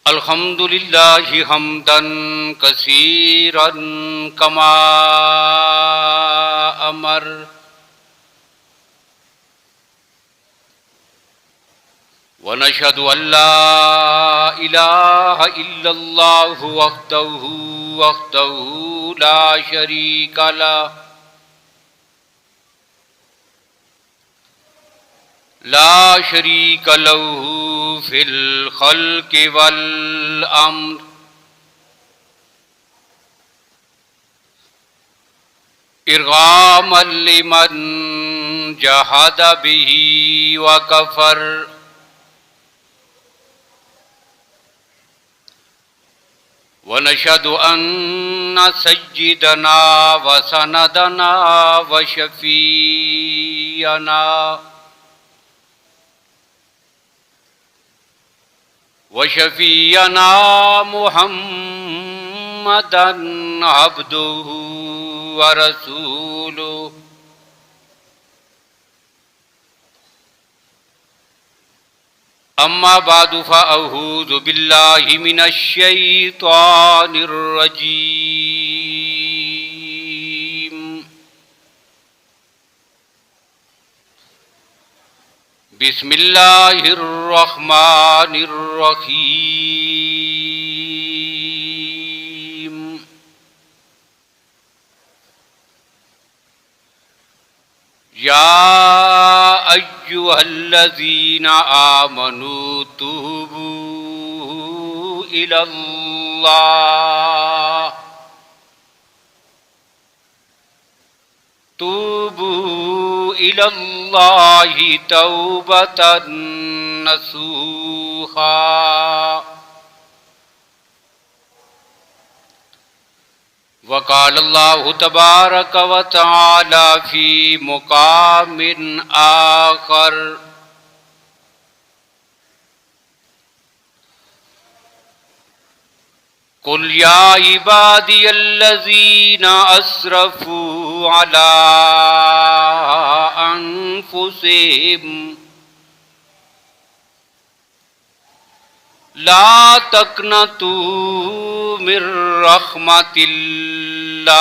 الحمد للہ حمدا کثیرا کما امر ونشهد ان لا الہ الا اللہ وحدہ لا شریک له لا شریک له فی الخلق والامر ارغاما لمن جحد به وکفر ونشهد ان سیدنا وسندنا وشفیعنا محمدا عبده ورسوله اما بعد فاعوذ باللہ من الشیطان الرجیم بسم اللہ الرحمن الرحیم یا ایھا الذین آمنوا توبوا الی اللہ توبۃ نصوحا وقال اللہ تبارک وتعالی فی مقام آخر قل یا عبادی الذین اسرفوا علی انفسہم لا تقنطوا من رحمت اللہ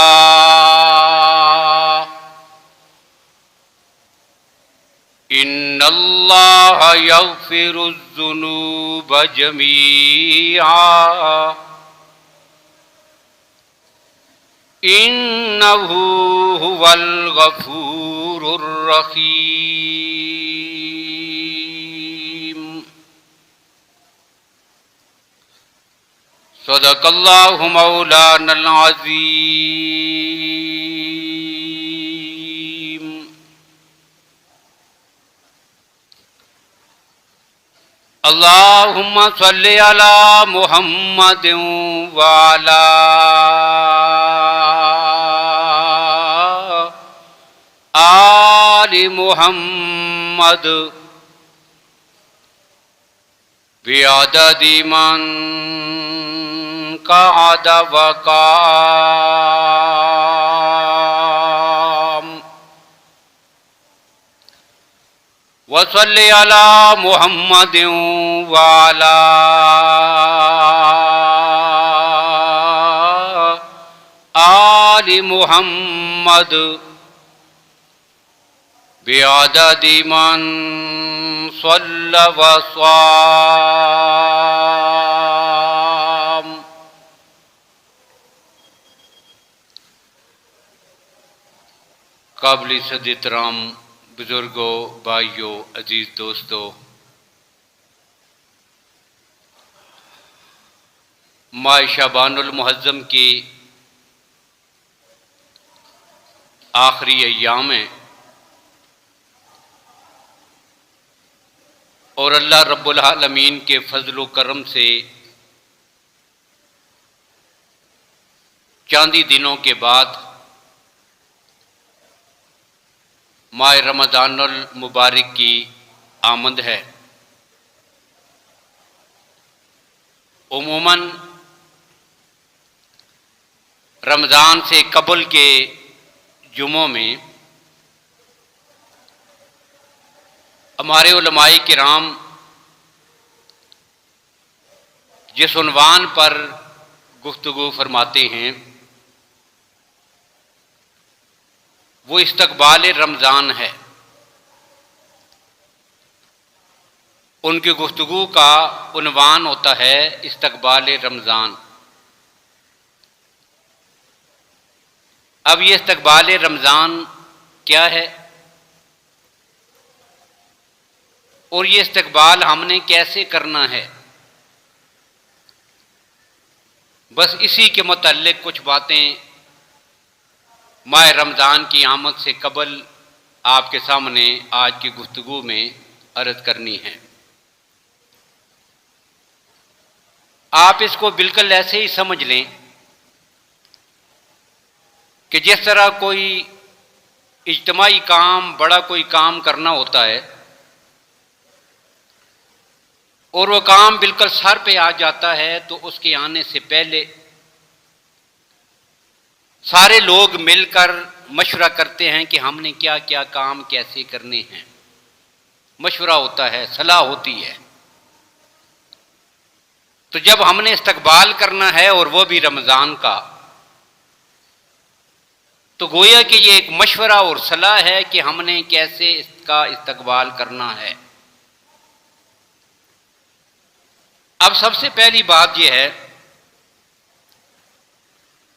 ان اللہ یغفر الذنوب جمیعا انہ هو الغفور الرحیم صدق اللہ مولانا العظیم اللہم صلی علی محمد وعلی آل محمد بعدد من قعد وقام وصلی علی محمد وعلی آل محمد بعدد من صلی وصام قابل صد احترام بزرگوں، بھائیوں، عزیز دوستوں، ماہ شعبان المعظم کی آخری ایام ہیں اور اللہ رب العالمین کے فضل و کرم سے چاندی دنوں کے بعد ماہ رمضان المبارک کی آمد ہے۔ عموماً رمضان سے قبل کے جمعوں میں ہمارے علماء کرام جس عنوان پر گفتگو فرماتے ہیں وہ استقبال رمضان ہے۔ ان کی گفتگو کا عنوان ہوتا ہے استقبال رمضان۔ اب یہ استقبال رمضان کیا ہے اور یہ استقبال ہم نے کیسے کرنا ہے، بس اسی کے متعلق کچھ باتیں ماہ رمضان کی آمد سے قبل آپ کے سامنے آج کی گفتگو میں عرض کرنی ہے۔ آپ اس کو بالکل ایسے ہی سمجھ لیں کہ جس طرح کوئی اجتماعی کام، بڑا کوئی کام کرنا ہوتا ہے اور وہ کام بالکل سر پہ آ جاتا ہے تو اس کے آنے سے پہلے سارے لوگ مل کر مشورہ کرتے ہیں کہ ہم نے کیا کیا کام کیسے کرنے ہیں، مشورہ ہوتا ہے، صلاح ہوتی ہے۔ تو جب ہم نے استقبال کرنا ہے اور وہ بھی رمضان کا، تو گویا کہ یہ ایک مشورہ اور صلاح ہے کہ ہم نے کیسے اس کا استقبال کرنا ہے۔ اب سب سے پہلی بات یہ ہے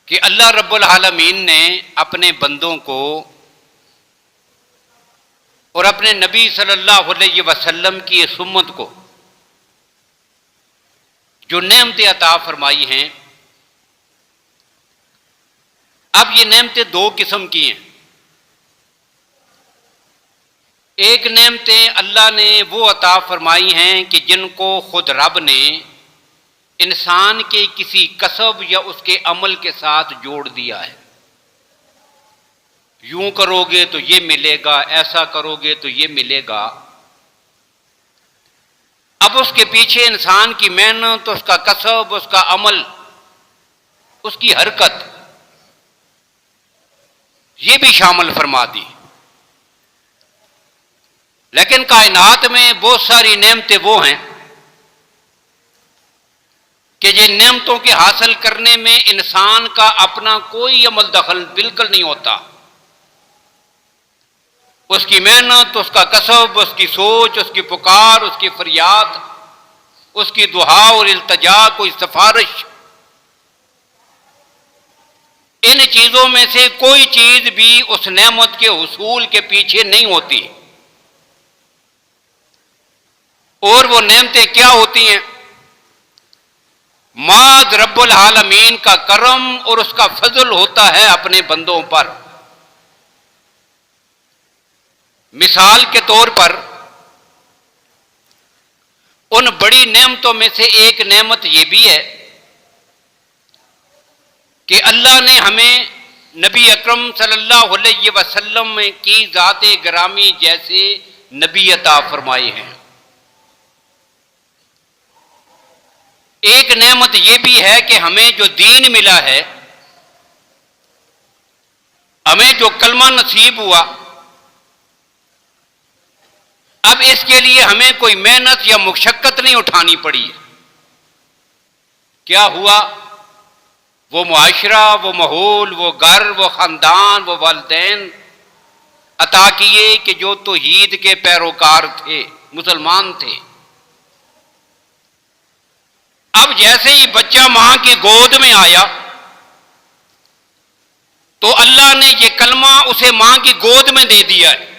کہ اللہ رب العالمین نے اپنے بندوں کو اور اپنے نبی صلی اللہ علیہ وسلم کی اس امت کو جو نعمتیں عطا فرمائی ہیں، اب یہ نعمتیں دو قسم کی ہیں۔ ایک نعمتیں اللہ نے وہ عطا فرمائی ہیں کہ جن کو خود رب نے انسان کے کسی کسب یا اس کے عمل کے ساتھ جوڑ دیا ہے۔ یوں کرو گے تو یہ ملے گا، ایسا کرو گے تو یہ ملے گا۔ اب اس کے پیچھے انسان کی محنت، اس کا کسب، اس کا عمل، اس کی حرکت، یہ بھی شامل فرما دی۔ لیکن کائنات میں بہت ساری نعمتیں وہ ہیں کہ جن نعمتوں کے حاصل کرنے میں انسان کا اپنا کوئی عمل دخل بالکل نہیں ہوتا۔ اس کی محنت، اس کا کسب، اس کی سوچ، اس کی پکار، اس کی فریاد، اس کی دعا اور التجا، کوئی سفارش، ان چیزوں میں سے کوئی چیز بھی اس نعمت کے حصول کے پیچھے نہیں ہوتی۔ اور وہ نعمتیں کیا ہوتی ہیں؟ محض رب العالمین کا کرم اور اس کا فضل ہوتا ہے اپنے بندوں پر۔ مثال کے طور پر ان بڑی نعمتوں میں سے ایک نعمت یہ بھی ہے کہ اللہ نے ہمیں نبی اکرم صلی اللہ علیہ وسلم کی ذات گرامی جیسے نبی عطا فرمائے ہیں۔ ایک نعمت یہ بھی ہے کہ ہمیں جو دین ملا ہے، ہمیں جو کلمہ نصیب ہوا، اب اس کے لیے ہمیں کوئی محنت یا مشقت نہیں اٹھانی پڑی۔ کیا ہوا؟ وہ معاشرہ، وہ ماحول، وہ گھر، وہ خاندان، وہ والدین عطا کیے کہ جو توحید کے پیروکار تھے، مسلمان تھے۔ اب جیسے ہی بچہ ماں کی گود میں آیا تو اللہ نے یہ کلمہ اسے ماں کی گود میں دے دیا ہے۔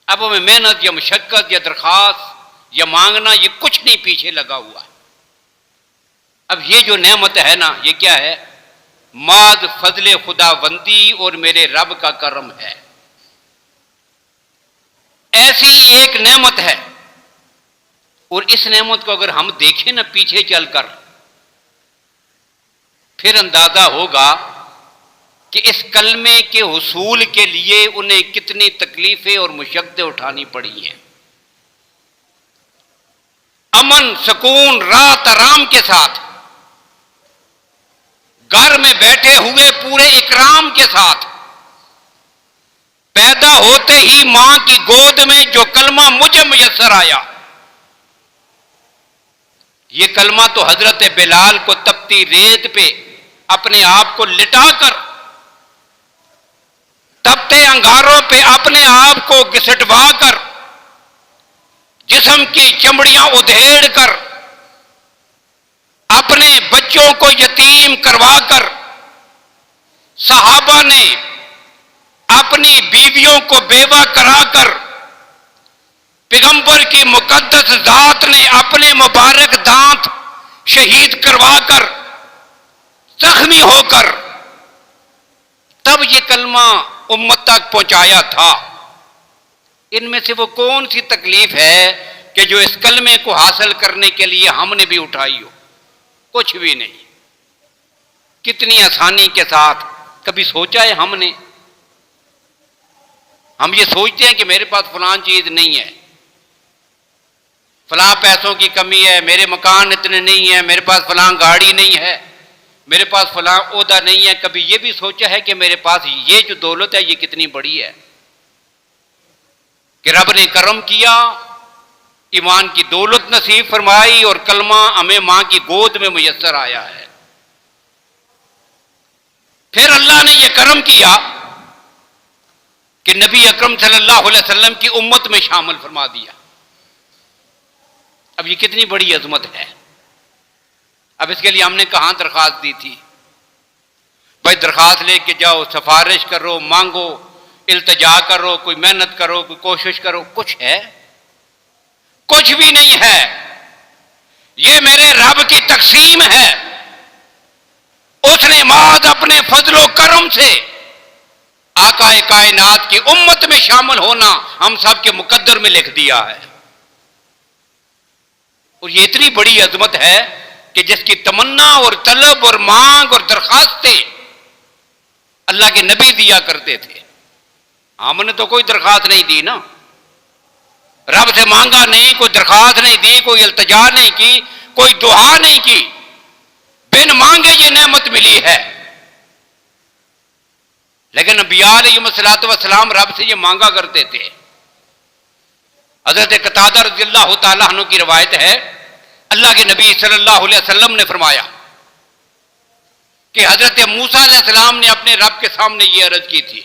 اب ہمیں محنت یا مشقت یا درخواست یا مانگنا یہ کچھ نہیں پیچھے لگا ہوا ہے۔ اب یہ جو نعمت ہے نا، یہ کیا ہے؟ محض فضل خدا بندی اور میرے رب کا کرم ہے۔ ایسی ایک نعمت ہے، اور اس نعمت کو اگر ہم دیکھیں نا پیچھے چل کر، پھر اندازہ ہوگا کہ اس کلمے کے حصول کے لیے انہیں کتنی تکلیفیں اور مشقتیں اٹھانی پڑی ہیں۔ امن، سکون، راحت آرام کے ساتھ، گھر میں بیٹھے ہوئے پورے اکرام کے ساتھ، پیدا ہوتے ہی ماں کی گود میں جو کلمہ مجھے میسر آیا، یہ کلمہ تو حضرت بلال کو تپتی ریت پہ اپنے آپ کو لٹا کر، تپتے انگاروں پہ اپنے آپ کو گھسٹوا کر، جسم کی چمڑیاں ادھیڑ کر، اپنے بچوں کو یتیم کروا کر، صحابہ نے اپنی بیویوں کو بیوہ کرا کر، پیغمبر کی مقدس ذات نے اپنے مبارک دانت شہید کروا کر، زخمی ہو کر، تب یہ کلمہ امت تک پہنچایا تھا۔ ان میں سے وہ کون سی تکلیف ہے کہ جو اس کلمے کو حاصل کرنے کے لیے ہم نے بھی اٹھائی ہو؟ کچھ بھی نہیں۔ کتنی آسانی کے ساتھ، کبھی سوچا ہے ہم نے؟ ہم یہ سوچتے ہیں کہ میرے پاس فلاں چیز نہیں ہے، فلاں پیسوں کی کمی ہے، میرے مکان اتنے نہیں ہیں، میرے پاس فلاں گاڑی نہیں ہے، میرے پاس فلاں عہدہ نہیں ہے۔ کبھی یہ بھی سوچا ہے کہ میرے پاس یہ جو دولت ہے یہ کتنی بڑی ہے، کہ رب نے کرم کیا، ایمان کی دولت نصیب فرمائی اور کلمہ ہمیں ماں کی گود میں میسر آیا ہے۔ پھر اللہ نے یہ کرم کیا کہ نبی اکرم صلی اللہ علیہ وسلم کی امت میں شامل فرما دیا۔ اب یہ کتنی بڑی عظمت ہے۔ اب اس کے لیے ہم نے کہاں درخواست دی تھی؟ بھائی درخواست لے کے جاؤ، سفارش کرو، مانگو، التجا کرو، کوئی محنت کرو، کوئی کوشش کرو، کچھ ہے؟ کچھ بھی نہیں ہے۔ یہ میرے رب کی تقسیم ہے۔ اس نے محض اپنے فضل و کرم سے آقا کائنات کی امت میں شامل ہونا ہم سب کے مقدر میں لکھ دیا ہے۔ اور یہ اتنی بڑی عظمت ہے کہ جس کی تمنا اور طلب اور مانگ اور درخواستیں اللہ کے نبی دیا کرتے تھے۔ ہم نے تو کوئی درخواست نہیں دی نا، رب سے مانگا نہیں، کوئی درخواست نہیں دی، کوئی التجا نہیں کی، کوئی دعا نہیں کی، بن مانگے یہ نعمت ملی ہے۔ لیکن انبیاء علیہ الصلوۃ والسلام رب سے یہ مانگا کرتے تھے۔ حضرت قتادہ رضی اللہ تعالیٰ عنہ کی روایت ہے، اللہ کے نبی صلی اللہ علیہ وسلم نے فرمایا کہ حضرت موسیٰ علیہ السلام نے اپنے رب کے سامنے یہ عرض کی تھی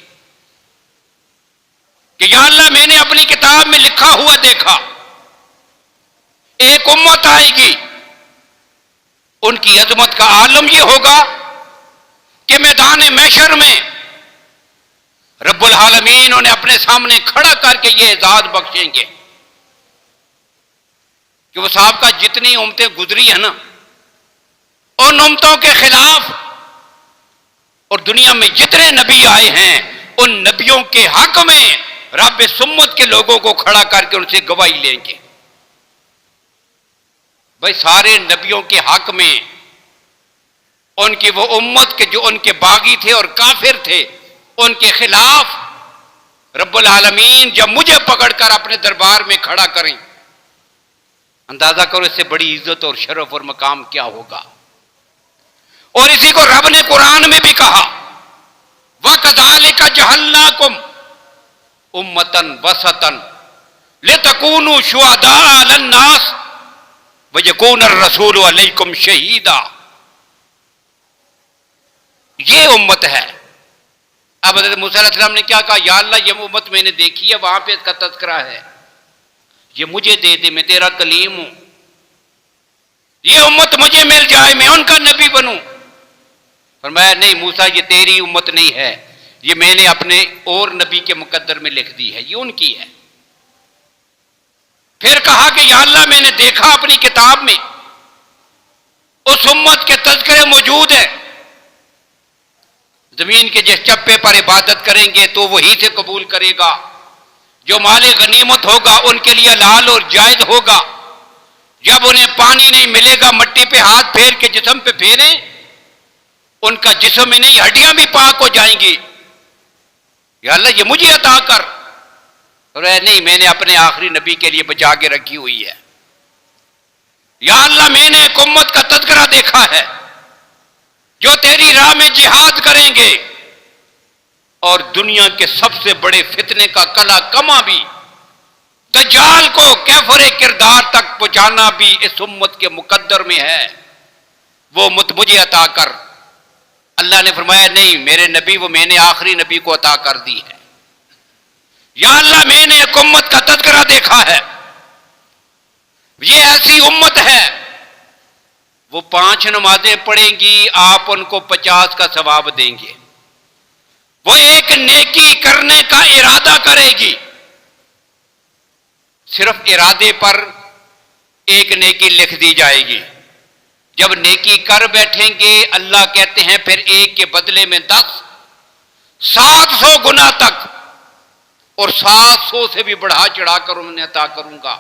کہ یا اللہ، میں نے اپنی کتاب میں لکھا ہوا دیکھا ایک امت آئے گی، ان کی عظمت کا عالم یہ ہوگا کہ میدان محشر میں رب العالمین انہیں اپنے سامنے کھڑا کر کے یہ اعزاز بخشیں گے کہ وہ صاحب کا جتنی امتیں گزری ہیں نا، ان امتوں کے خلاف اور دنیا میں جتنے نبی آئے ہیں ان نبیوں کے حق میں رب اس امت کے لوگوں کو کھڑا کر کے ان سے گواہی لیں گے۔ بھائی سارے نبیوں کے حق میں ان کی وہ امت کے جو ان کے باغی تھے اور کافر تھے، ان کے خلاف رب العالمین جب مجھے پکڑ کر اپنے دربار میں کھڑا کریں، اندازہ کرو اس سے بڑی عزت اور شرف اور مقام کیا ہوگا۔ اور اسی کو رب نے قرآن میں بھی کہا، وَكَذَلِكَ جَعَلْنَاكُمْ أُمَّةً وَسَطًا لِتَكُونُوا شُهَدَاءَ عَلَى النَّاسِ وَيَكُونَ الرَّسُولُ عَلَيْكُمْ شَهِيدًا۔ یہ امت ہے۔ اب حضرت موسیٰ علیہ السلام نے کیا کہا؟ یا اللہ یہ امت میں نے دیکھی ہے، وہاں پہ اس کا تذکرہ ہے، یہ مجھے دے دے، میں تیرا کلیم ہوں، یہ امت مجھے مل جائے، میں ان کا نبی بنوں۔ فرمایا نہیں موسیٰ، یہ تیری امت نہیں ہے، یہ میں نے اپنے اور نبی کے مقدر میں لکھ دی ہے، یہ ان کی ہے۔ پھر کہا کہ یا اللہ میں نے دیکھا اپنی کتاب میں اس امت کے تذکرے موجود ہیں، زمین کے جس چپے پر عبادت کریں گے تو وہی سے قبول کرے گا، جو مال غنیمت ہوگا ان کے لیے حلال اور جائز ہوگا، جب انہیں پانی نہیں ملے گا مٹی پہ ہاتھ پھیر کے جسم پہ پھیریں، ان کا جسم میں نہیں ہڈیاں بھی پاک ہو جائیں گی۔ یا اللہ یہ مجھے عطا کر۔ نہیں میں نے اپنے آخری نبی کے لیے بچا کے رکھی ہوئی ہے۔ یا اللہ میں نے ایک امت کا تذکرہ دیکھا ہے جو تیری راہ میں جہاد کریں گے اور دنیا کے سب سے بڑے فتنے کا کلا کما بھی دجال کو کیفر کردار تک پہنچانا بھی اس امت کے مقدر میں ہے، وہ مجھے عطا کر۔ اللہ نے فرمایا نہیں، میرے نبی وہ میں نے آخری نبی کو عطا کر دی ہے۔ یا اللہ میں نے ایک امت کا تذکرہ دیکھا ہے، یہ ایسی امت ہے وہ 5 نمازیں پڑھیں گی، آپ ان کو 50 کا ثواب دیں گے۔ وہ ایک نیکی کرنے کا ارادہ کرے گی، صرف ارادے پر ایک نیکی لکھ دی جائے گی۔ جب نیکی کر بیٹھیں گے اللہ کہتے ہیں پھر ایک کے بدلے میں 10، 700 گنا تک، اور 700 سے بھی بڑھا چڑھا کر انہیں عطا کروں گا۔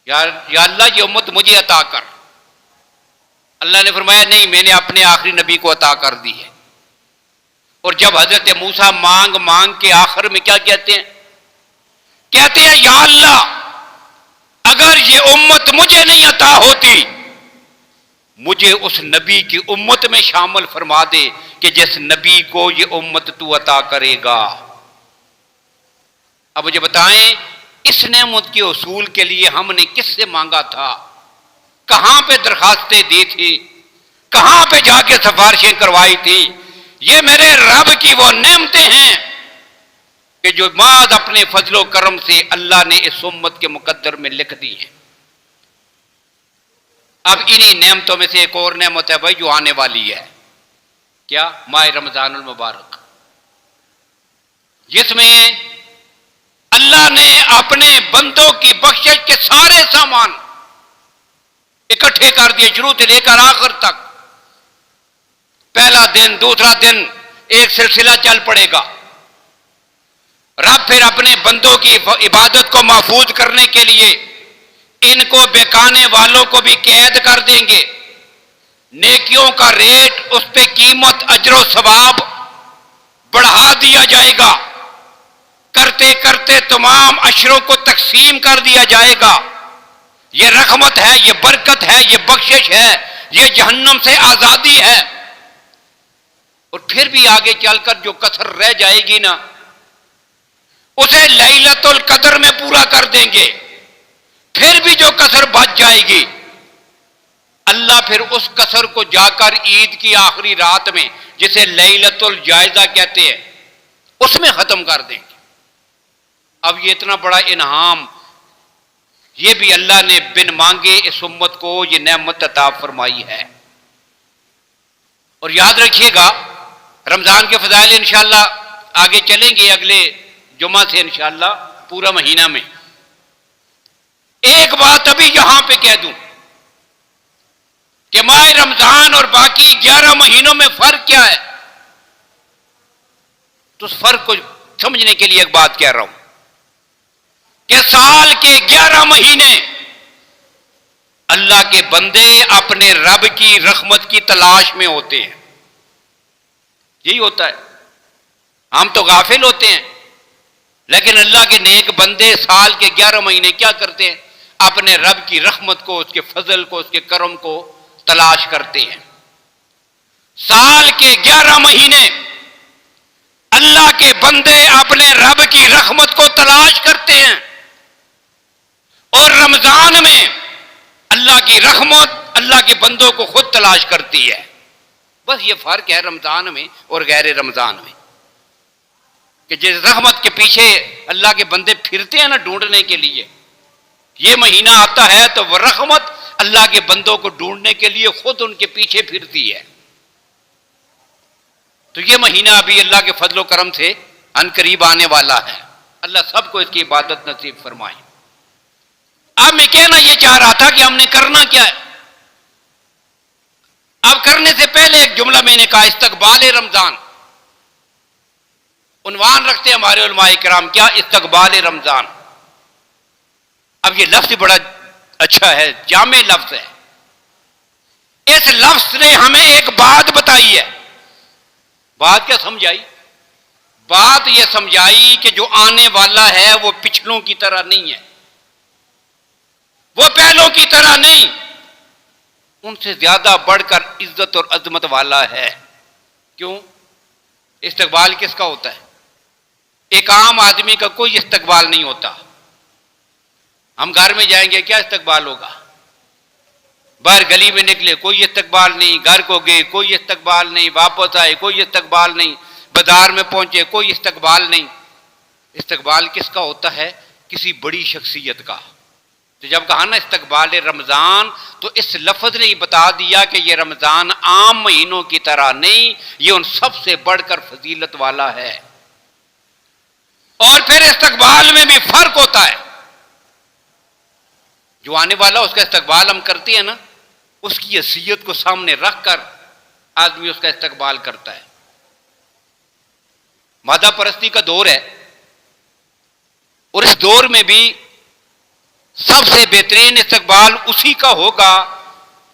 یا اللہ یہ امت مجھے عطا کر۔ اللہ نے فرمایا نہیں، میں نے اپنے آخری نبی کو عطا کر دی ہے۔ اور جب حضرت موسیٰ مانگ مانگ کے آخر میں کیا کہتے ہیں؟ کہتے ہیں یا اللہ اگر یہ امت مجھے نہیں عطا ہوتی، مجھے اس نبی کی امت میں شامل فرما دے کہ جس نبی کو یہ امت تو عطا کرے گا۔ اب مجھے بتائیں اس نعمت کے حصول کے لیے ہم نے کس سے مانگا تھا؟ کہاں پہ درخواستیں دی تھی؟ کہاں پہ جا کے سفارشیں کروائی تھی؟ یہ میرے رب کی وہ نعمتیں ہیں کہ جو بعد اپنے فضل و کرم سے اللہ نے اس امت کے مقدر میں لکھ دی ہیں۔ اب انہی نعمتوں میں سے ایک اور نعمت ہے بھائی جو آنے والی ہے، کیا؟ ماہ رمضان المبارک، جس میں اللہ نے اپنے بندوں کی بخشش کے سارے سامان اکٹھے کر دیے، شروع سے لے کر آخر تک۔ پہلا دن، دوسرا دن، ایک سلسلہ چل پڑے گا۔ رب پھر اپنے بندوں کی عبادت کو محفوظ کرنے کے لیے ان کو بہکانے والوں کو بھی قید کر دیں گے۔ نیکیوں کا ریٹ، اس پہ قیمت، اجر و ثواب بڑھا دیا جائے گا۔ کرتے کرتے تمام اشروں کو تقسیم کر دیا جائے گا۔ یہ رحمت ہے، یہ برکت ہے، یہ بخشش ہے، یہ جہنم سے آزادی ہے۔ اور پھر بھی آگے چل کر جو کسر رہ جائے گی نا، اسے لیلۃ القدر میں پورا کر دیں گے۔ پھر بھی جو کسر بچ جائے گی اللہ پھر اس کسر کو جا کر عید کی آخری رات میں، جسے لیلۃ الجائزہ کہتے ہیں، اس میں ختم کر دیں گے۔ اب یہ اتنا بڑا انعام، یہ بھی اللہ نے بن مانگے اس امت کو یہ نعمت عطا فرمائی ہے۔ اور یاد رکھیے گا رمضان کے فضائل انشاءاللہ آگے چلیں گے اگلے جمعہ سے انشاءاللہ پورا مہینہ میں۔ ایک بات ابھی یہاں پہ کہہ دوں کہ ماہ رمضان اور باقی 11 مہینوں میں فرق کیا ہے، تو اس فرق کو سمجھنے کے لیے ایک بات کہہ رہا ہوں کہ سال کے 11 مہینے اللہ کے بندے اپنے رب کی رحمت کی تلاش میں ہوتے ہیں۔ یہی ہوتا ہے، ہم تو غافل ہوتے ہیں، لیکن اللہ کے نیک بندے سال کے 11 مہینے کیا کرتے ہیں؟ اپنے رب کی رحمت کو، اس کے فضل کو، اس کے کرم کو تلاش کرتے ہیں۔ سال کے 11 مہینے اللہ کے بندے اپنے رب کی رحمت کو تلاش کرتے ہیں، اور رمضان میں اللہ کی رحمت اللہ کے بندوں کو خود تلاش کرتی ہے۔ بس یہ فرق ہے رمضان میں اور غیر رمضان میں، کہ جس رحمت کے پیچھے اللہ کے بندے پھرتے ہیں نا ڈھونڈنے کے لیے، یہ مہینہ آتا ہے تو وہ رحمت اللہ کے بندوں کو ڈھونڈنے کے لیے خود ان کے پیچھے پھرتی ہے۔ تو یہ مہینہ ابھی اللہ کے فضل و کرم سے ان قریب آنے والا ہے۔ اللہ سب کو اس کی عبادت نصیب فرمائے۔ اب میں کہنا یہ چاہ رہا تھا کہ ہم نے کرنا کیا ہے۔ اب کرنے سے پہلے ایک جملہ میں نے کہا، استقبال رمضان۔ عنوان رکھتے ہیں ہمارے علماء کرام، کیا؟ استقبال رمضان۔ اب یہ لفظ بڑا اچھا ہے، جامع لفظ ہے۔ اس لفظ نے ہمیں ایک بات بتائی ہے۔ بات کیا سمجھائی؟ بات یہ سمجھائی کہ جو آنے والا ہے وہ پچھلوں کی طرح نہیں ہے، وہ پہلوں کی طرح نہیں، ان سے زیادہ بڑھ کر عزت اور عظمت والا ہے۔ کیوں؟ استقبال کس کا ہوتا ہے؟ ایک عام آدمی کا کوئی استقبال نہیں ہوتا، ہم گھر میں جائیں گے کیا استقبال ہوگا؟ باہر گلی میں نکلے کوئی استقبال نہیں، گھر کو گئے کوئی استقبال نہیں، واپس آئے کوئی استقبال نہیں، بازار میں پہنچے کوئی استقبال نہیں۔ استقبال کس کا ہوتا ہے؟ کسی بڑی شخصیت کا۔ تو جب کہا نا استقبال رمضان، تو اس لفظ نے بتا دیا کہ یہ رمضان عام مہینوں کی طرح نہیں، یہ ان سب سے بڑھ کر فضیلت والا ہے۔ اور پھر استقبال میں بھی فرق ہوتا ہے۔ جو آنے والا اس کا استقبال ہم کرتے ہیں نا، اس کی حیثیت کو سامنے رکھ کر آدمی اس کا استقبال کرتا ہے۔ مادہ پرستی کا دور ہے، اور اس دور میں بھی سب سے بہترین استقبال اسی کا ہوگا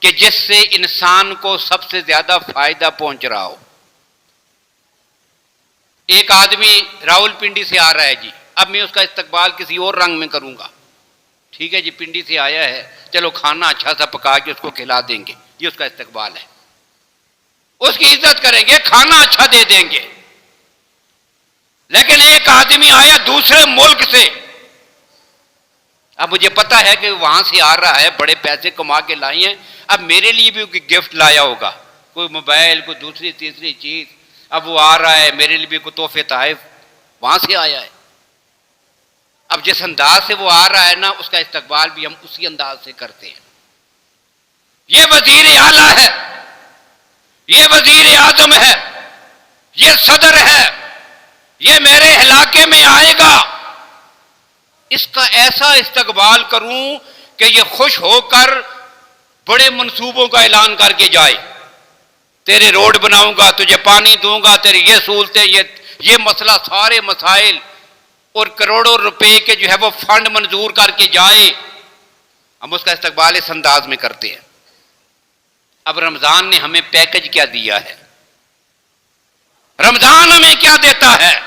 کہ جس سے انسان کو سب سے زیادہ فائدہ پہنچ رہا ہو۔ ایک آدمی راول پنڈی سے آ رہا ہے جی، اب میں اس کا استقبال کسی اور رنگ میں کروں گا۔ ٹھیک ہے جی، پنڈی سے آیا ہے، چلو کھانا اچھا سا پکا کے اس کو کھلا دیں گے، یہ اس کا استقبال ہے۔ اس کی عزت کریں گے، کھانا اچھا دے دیں گے۔ لیکن ایک آدمی آیا دوسرے ملک سے، اب مجھے پتا ہے کہ وہاں سے آ رہا ہے، بڑے پیسے کما کے لائے ہیں، اب میرے لیے بھی کوئی گفٹ لایا ہوگا، کوئی موبائل، کوئی دوسری تیسری چیز، اب وہ آ رہا ہے میرے لیے بھی کوئی تحفے تحائف وہاں سے آیا ہے۔ اب جس انداز سے وہ آ رہا ہے نا، اس کا استقبال بھی ہم اسی انداز سے کرتے ہیں۔ یہ وزیر اعلیٰ ہے، یہ وزیر اعظم ہے، یہ صدر ہے، یہ میرے علاقے میں آئے گا، اس کا ایسا استقبال کروں کہ یہ خوش ہو کر بڑے منصوبوں کا اعلان کر کے جائے، تیرے روڈ بناؤں گا، تجھے پانی دوں گا، تیری یہ سہولتیں، یہ مسئلہ، سارے مسائل، اور کروڑوں روپے کے جو ہے وہ فنڈ منظور کر کے جائے۔ ہم اس کا استقبال اس انداز میں کرتے ہیں۔ اب رمضان نے ہمیں پیکج کیا دیا ہے؟ رمضان ہمیں کیا دیتا ہے؟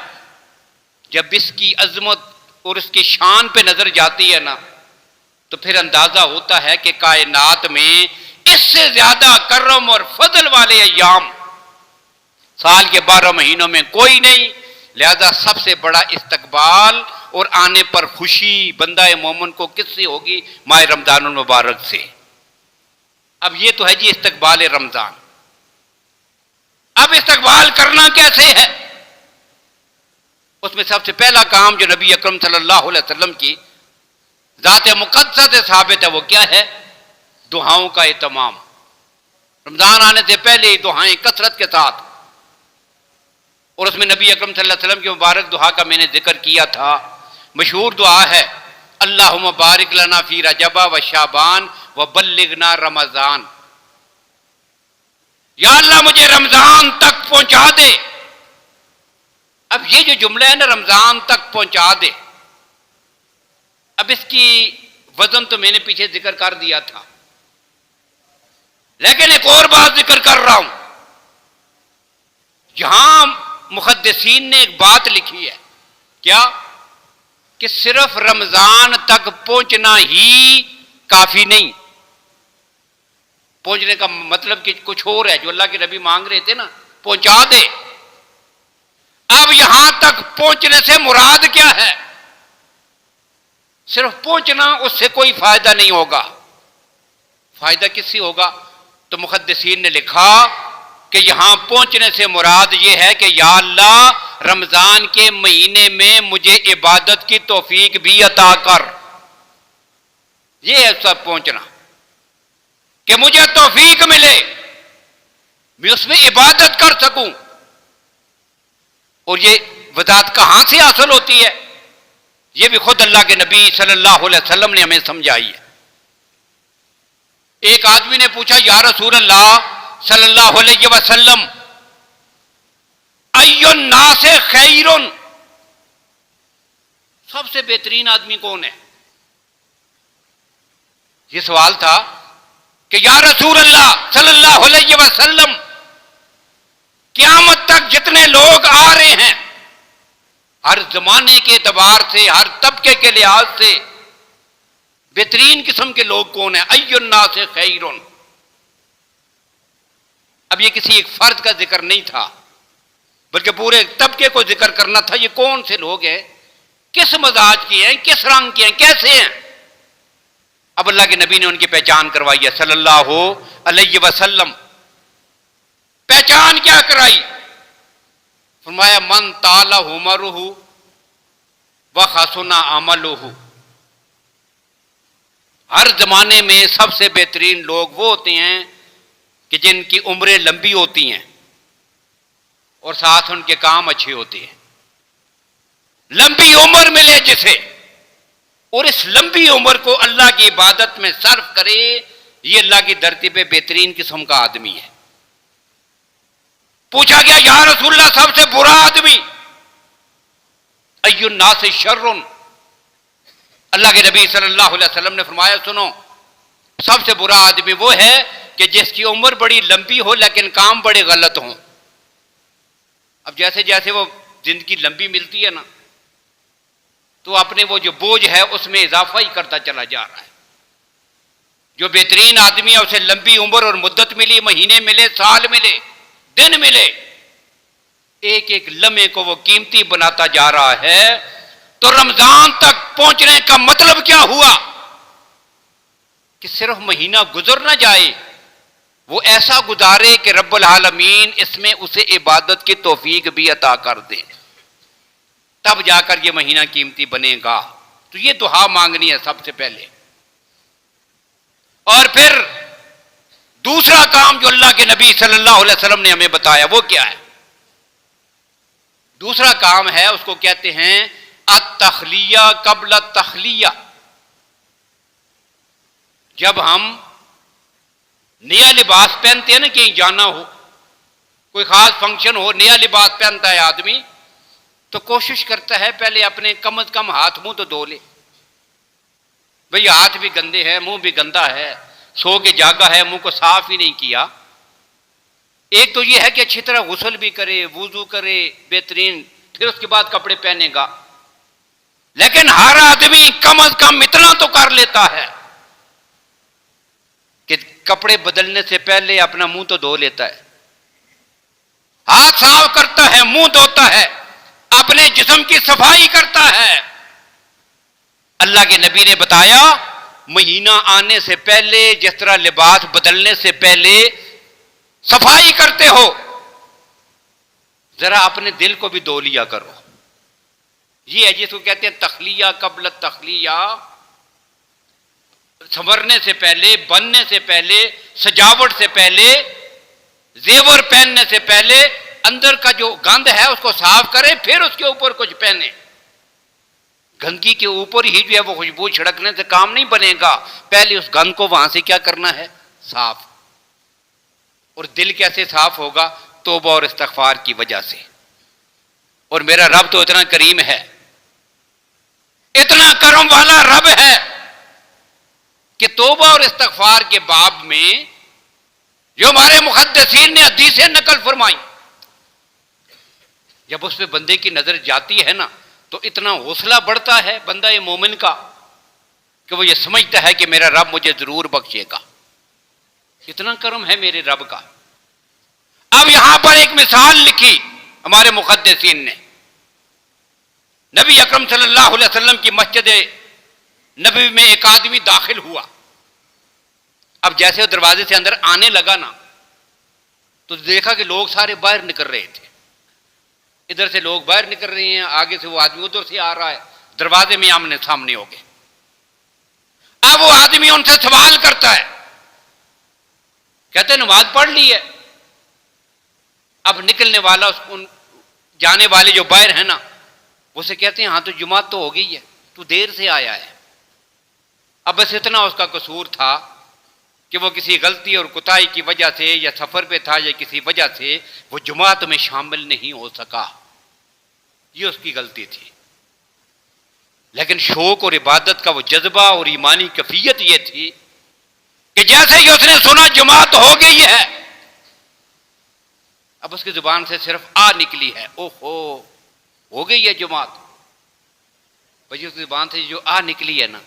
جب اس کی عظمت اور اس کی شان پہ نظر جاتی ہے نا، تو پھر اندازہ ہوتا ہے کہ کائنات میں اس سے زیادہ کرم اور فضل والے ایام سال کے 12 مہینوں میں کوئی نہیں۔ لہذا سب سے بڑا استقبال اور آنے پر خوشی بندہ مومن کو کس سے ہوگی؟ ماہ رمضان المبارک سے۔ اب یہ تو ہے جی استقبال رمضان۔ اب استقبال کرنا کیسے ہے؟ اس میں سب سے پہلا کام جو نبی اکرم صلی اللہ علیہ وسلم کی ذات مقدسہ سے ثابت ہے، وہ کیا ہے؟ دعاؤں کا اہتمام۔ رمضان آنے سے پہلے ہی دعائیں کثرت کے ساتھ، اور اس میں نبی اکرم صلی اللہ علیہ وسلم کی مبارک دعا کا میں نے ذکر کیا تھا۔ مشہور دعا ہے، اللہم بارک لنا فی رجب و شعبان و بلغنا رمضان۔ یا اللہ مجھے رمضان تک پہنچا دے۔ اب یہ جو جملہ ہے نا، رمضان تک پہنچا دے، اب اس کی وزن تو میں نے پیچھے ذکر کر دیا تھا، لیکن ایک اور بات ذکر کر رہا ہوں۔ یہاں محدثین نے ایک بات لکھی ہے، کیا؟ کہ صرف رمضان تک پہنچنا ہی کافی نہیں۔ پہنچنے کا مطلب کہ کچھ اور ہے، جو اللہ کے نبی مانگ رہے تھے نا، پہنچا دے۔ اب یہاں تک پہنچنے سے مراد کیا ہے؟ صرف پہنچنا، اس سے کوئی فائدہ نہیں ہوگا۔ فائدہ کس سے ہوگا؟ تو محدثین نے لکھا کہ یہاں پہنچنے سے مراد یہ ہے کہ یا اللہ رمضان کے مہینے میں مجھے عبادت کی توفیق بھی عطا کر۔ یہ ہے سب پہنچنا، کہ مجھے توفیق ملے، میں اس میں عبادت کر سکوں۔ اور یہ وضاحت کہاں سے حاصل ہوتی ہے؟ یہ بھی خود اللہ کے نبی صلی اللہ علیہ وسلم نے ہمیں سمجھائی ہے۔ ایک آدمی نے پوچھا، یا رسول اللہ صلی اللہ علیہ وسلم، ای الناس خیر، سب سے بہترین آدمی کون ہے؟ یہ سوال تھا کہ یا رسول اللہ صلی اللہ علیہ وسلم، قیامت تک جتنے لوگ آ رہے ہیں، ہر زمانے کے اعتبار سے، ہر طبقے کے لحاظ سے بہترین قسم کے لوگ کون ہیں؟ ای الناس خیر۔ اب یہ کسی ایک فرد کا ذکر نہیں تھا، بلکہ پورے طبقے کو ذکر کرنا تھا۔ یہ کون سے لوگ ہیں، کس مزاج کے ہیں، کس رنگ کے ہیں، کیسے ہیں؟ اب اللہ کے نبی نے ان کی پہچان کروائی ہے صلی اللہ علیہ وسلم. پہچان کیا کرائی؟ فرمایا من طال عمرہ وحسن عملہ. ہر زمانے میں سب سے بہترین لوگ وہ ہوتے ہیں کہ جن کی عمریں لمبی ہوتی ہیں اور ساتھ ان کے کام اچھے ہوتے ہیں. لمبی عمر ملے جسے اور اس لمبی عمر کو اللہ کی عبادت میں صرف کرے، یہ اللہ کی دھرتی پہ بہترین قسم کا آدمی ہے. پوچھا گیا یا رسول اللہ سب سے برا آدمی ای الناس شر؟ اللہ کے نبی صلی اللہ علیہ وسلم نے فرمایا سنو، سب سے برا آدمی وہ ہے کہ جس کی عمر بڑی لمبی ہو لیکن کام بڑے غلط ہوں. اب جیسے جیسے وہ زندگی لمبی ملتی ہے نا تو اپنے وہ جو بوجھ ہے اس میں اضافہ ہی کرتا چلا جا رہا ہے. جو بہترین آدمی ہے اسے لمبی عمر اور مدت ملی، مہینے ملے، سال ملے، دن ملے، ایک ایک لمحے کو وہ قیمتی بناتا جا رہا ہے. تو رمضان تک پہنچنے کا مطلب کیا ہوا کہ صرف مہینہ گزر نہ جائے، وہ ایسا گزارے کہ رب العالمین اس میں اسے عبادت کی توفیق بھی عطا کر دے، تب جا کر یہ مہینہ قیمتی بنے گا. تو یہ دعا مانگنی ہے سب سے پہلے. اور پھر دوسرا کام جو اللہ کے نبی صلی اللہ علیہ وسلم نے ہمیں بتایا وہ کیا ہے؟ دوسرا کام ہے، اس کو کہتے ہیں التخلیہ قبل التخلیہ. جب ہم نیا لباس پہنتے ہیں نا، کہیں جانا ہو، کوئی خاص فنکشن ہو، نیا لباس پہنتا ہے آدمی تو کوشش کرتا ہے پہلے اپنے کم از کم ہاتھ منہ تو دھو لے. بھئی ہاتھ بھی گندے ہیں، منہ بھی گندا ہے، سو کے جاگا ہے، منہ کو صاف ہی نہیں کیا. ایک تو یہ ہے کہ اچھی طرح غسل بھی کرے، وضو کرے بہترین، پھر اس کے بعد کپڑے پہنے گا. لیکن ہر آدمی کم از کم اتنا تو کر لیتا ہے کہ کپڑے بدلنے سے پہلے اپنا منہ تو دھو لیتا ہے، ہاتھ صاف کرتا ہے، منہ دھوتا ہے، اپنے جسم کی صفائی کرتا ہے. اللہ کے نبی نے بتایا مہینہ آنے سے پہلے جس طرح لباس بدلنے سے پہلے صفائی کرتے ہو، ذرا اپنے دل کو بھی دھو لیا کرو. یہ ہے جس کو کہتے ہیں تخلیہ قبل تخلیہ. سنورنے سے پہلے، بننے سے پہلے، سجاوٹ سے پہلے، زیور پہننے سے پہلے اندر کا جو گند ہے اس کو صاف کرے، پھر اس کے اوپر کچھ پہنے. گندگی کے اوپر ہی جو ہے وہ خوشبو چھڑکنے سے کام نہیں بنے گا، پہلے اس گند کو وہاں سے کیا کرنا ہے؟ صاف. اور دل کیسے صاف ہوگا؟ توبہ اور استغفار کی وجہ سے. اور میرا رب تو اتنا کریم ہے، اتنا کرم والا رب ہے کہ توبہ اور استغفار کے باب میں جو ہمارے محدثین نے حدیثیں نقل فرمائی، جب اس پہ بندے کی نظر جاتی ہے نا تو اتنا حوصلہ بڑھتا ہے بندہ مومن کا کہ وہ یہ سمجھتا ہے کہ میرا رب مجھے ضرور بخشے گا. اتنا کرم ہے میرے رب کا. اب یہاں پر ایک مثال لکھی ہمارے محدثین نے. نبی اکرم صلی اللہ علیہ وسلم کی مسجد نبوی میں ایک آدمی داخل ہوا. اب جیسے وہ دروازے سے اندر آنے لگا نا تو دیکھا کہ لوگ سارے باہر نکل رہے تھے. ادھر سے لوگ باہر نکل رہے ہیں، آگے سے وہ آدمی ادھر سے آ رہا ہے، دروازے میں آمنے سامنے ہو گئے. اب وہ آدمی ان سے سوال کرتا ہے، کہتے ہیں نماز پڑھ لی ہے؟ اب نکلنے والا جانے والے جو باہر ہیں نا اسے کہتے ہیں ہاں تو جماعت تو ہو گئی ہے، تو دیر سے آیا ہے. اب بس اتنا اس کا قصور تھا کہ وہ کسی غلطی اور کوتاہی کی وجہ سے یا سفر پہ تھا یا کسی وجہ سے وہ جماعت میں شامل نہیں ہو سکا. یہ اس کی غلطی تھی. لیکن شوق اور عبادت کا وہ جذبہ اور ایمانی کیفیت یہ تھی کہ جیسے ہی اس نے سنا جماعت ہو گئی ہے، اب اس کی زبان سے صرف آ نکلی ہے، اوہو ہو گئی ہے جماعت. بھائی اس کی زبان سے جو آ نکلی ہے نا،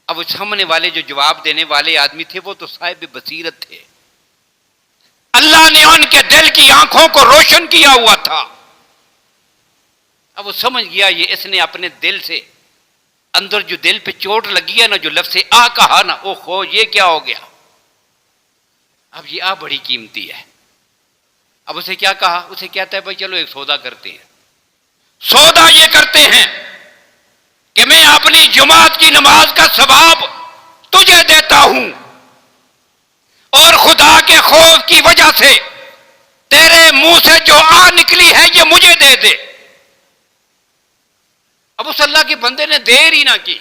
اب وہ سامنے والے جو جواب دینے والے آدمی تھے وہ تو صاحب بصیرت تھے. اللہ نے ان کے دل کی آنکھوں کو روشن کیا ہوا تھا. اب وہ سمجھ گیا یہ اس نے اپنے دل سے اندر جو دل پہ چوٹ لگی ہے نا، جو لفظ آ کہا نا، او خو یہ کیا ہو گیا؟ اب یہ آ بڑی قیمتی ہے۔ اب اسے کیا کہا؟ اسے کہتا ہے بھائی چلو ایک سودا کرتے ہیں۔ سودا یہ کرتے ہیں کہ میں اپنی جماعت کی نماز کا ثواب تجھے دیتا ہوں، اور خدا کے خوف کی وجہ سے تیرے منہ سے جو آ نکلی ہے یہ مجھے دے دے۔ اب اس اللہ کے بندے نے دیر ہی نہ کی،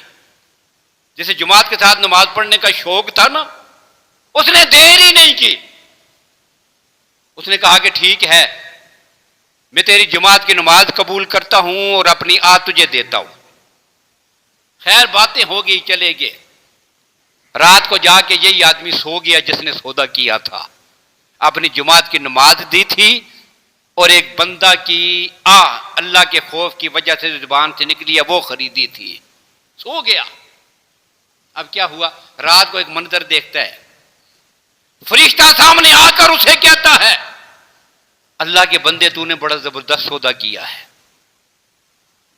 جسے جماعت کے ساتھ نماز پڑھنے کا شوق تھا نا، اس نے دیر ہی نہیں کی۔ اس نے کہا کہ ٹھیک ہے، میں تیری جماعت کی نماز قبول کرتا ہوں اور اپنی آت تجھے دیتا ہوں۔ خیر باتیں ہو گئی، چلے گئے۔ رات کو جا کے یہی آدمی سو گیا جس نے سودا کیا تھا، اپنی جماعت کی نماز دی تھی، اور ایک بندہ کی اللہ کے خوف کی وجہ سے زبان سے نکلی ہے وہ خریدی تھی، سو گیا۔ اب کیا ہوا؟ رات کو ایک منظر دیکھتا ہے، فرشتہ سامنے آ کر اسے کہتا ہے اللہ کے بندے تو نے بڑا زبردست سودا کیا ہے،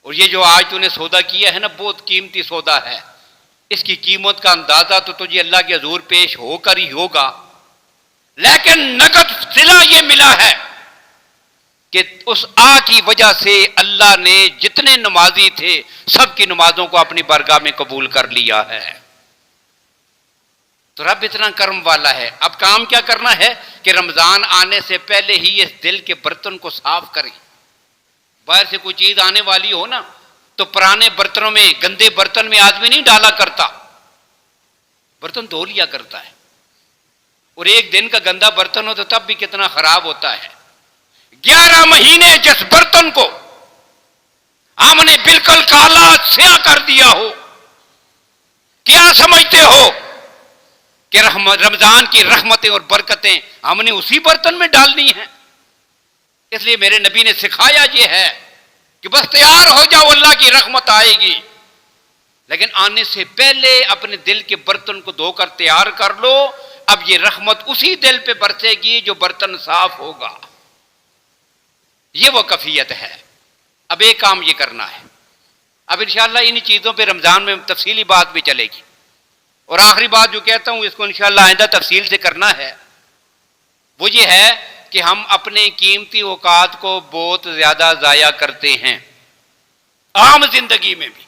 اور یہ جو آج تو نے سودا کیا ہے نا بہت قیمتی سودا ہے، اس کی قیمت کا اندازہ تو تجھے اللہ کے حضور پیش ہو کر ہی ہوگا، لیکن نقد صلہ یہ ملا ہے کہ اس آ کی وجہ سے اللہ نے جتنے نمازی تھے سب کی نمازوں کو اپنی بارگاہ میں قبول کر لیا ہے۔ تو رب اتنا کرم والا ہے۔ اب کام کیا کرنا ہے کہ رمضان آنے سے پہلے ہی اس دل کے برتن کو صاف کریں۔ باہر سے کوئی چیز آنے والی ہو نا تو پرانے برتنوں میں، گندے برتن میں آدمی نہیں ڈالا کرتا، برتن دھو لیا کرتا ہے، اور ایک دن کا گندا برتن ہو تو تب بھی کتنا خراب ہوتا ہے۔ 11 مہینے جس برتن کو ہم نے بالکل کالا سیاہ کر دیا ہو، کیا سمجھتے ہو کہ رمضان کی رحمتیں اور برکتیں ہم نے اسی برتن میں ڈالنی ہیں؟ اس لیے میرے نبی نے سکھایا یہ ہے کہ بس تیار ہو جاؤ، اللہ کی رحمت آئے گی، لیکن آنے سے پہلے اپنے دل کے برتن کو دھو کر تیار کر لو۔ اب یہ رحمت اسی دل پہ برسے گی جو برتن صاف ہوگا، یہ وہ کفیت ہے۔ اب ایک کام یہ کرنا ہے، اب انشاءاللہ انہی چیزوں پہ رمضان میں تفصیلی بات بھی چلے گی، اور آخری بات جو کہتا ہوں اس کو انشاءاللہ آئندہ تفصیل سے کرنا ہے، وہ یہ ہے کہ ہم اپنے قیمتی اوقات کو بہت زیادہ ضائع کرتے ہیں عام زندگی میں بھی،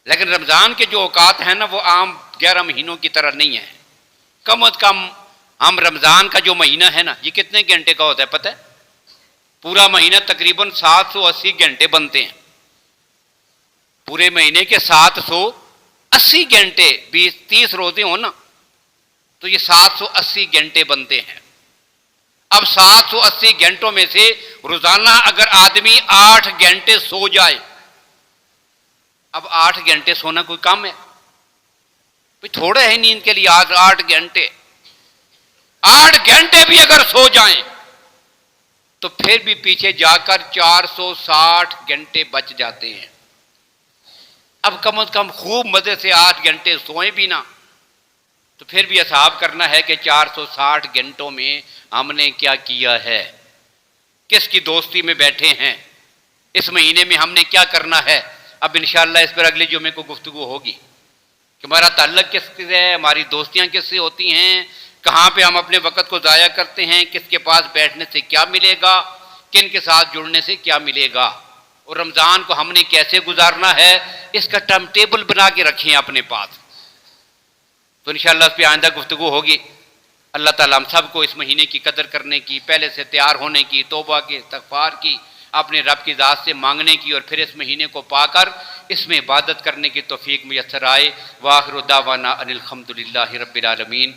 لیکن رمضان کے جو اوقات ہیں نا وہ عام 11 مہینوں کی طرح نہیں ہیں۔ کم از کم ہم رمضان کا جو مہینہ ہے نا یہ کتنے گھنٹے کا ہوتا ہے پتہ ہے؟ پورا مہینہ تقریباً 780 گھنٹے بنتے ہیں، پورے مہینے کے 780 گھنٹے، 20-30 روزے ہوں نا تو یہ 780 گھنٹے بنتے ہیں۔ اب 780 گھنٹوں میں سے روزانہ اگر آدمی 8 گھنٹے سو جائے، اب 8 گھنٹے سونا کوئی کم ہے؟ تھوڑا ہے نیند کے لیے 8 گھنٹے، 8 گھنٹے بھی اگر سو جائیں تو پھر بھی پیچھے جا کر 460 گھنٹے بچ جاتے ہیں۔ اب کم از کم خوب مزے سے 8 گھنٹے سوئیں بھی نہ تو پھر بھی حساب کرنا ہے کہ 460 گھنٹوں میں ہم نے کیا کیا ہے، کس کی دوستی میں بیٹھے ہیں، اس مہینے میں ہم نے کیا کرنا ہے۔ اب انشاءاللہ اس پر اگلے جمعے کو گفتگو ہوگی کہ ہمارا تعلق کس سے ہے، ہماری دوستیاں کس سے ہوتی ہیں، کہاں پہ ہم اپنے وقت کو ضائع کرتے ہیں، کس کے پاس بیٹھنے سے کیا ملے گا، کن کے ساتھ جڑنے سے کیا ملے گا، اور رمضان کو ہم نے کیسے گزارنا ہے، اس کا ٹائم ٹیبل بنا کے رکھیں اپنے پاس۔ تو انشاءاللہ اس پہ آئندہ گفتگو ہوگی۔ اللہ تعالیٰ ہم سب کو اس مہینے کی قدر کرنے کی، پہلے سے تیار ہونے کی، توبہ کی، استغفار کی، اپنے رب کی ذات سے مانگنے کی، اور پھر اس مہینے کو پا کر اس میں عبادت کرنے کی توفیق میسر آئے۔ وآخر دعوانا ان الحمد للہ رب العالمین۔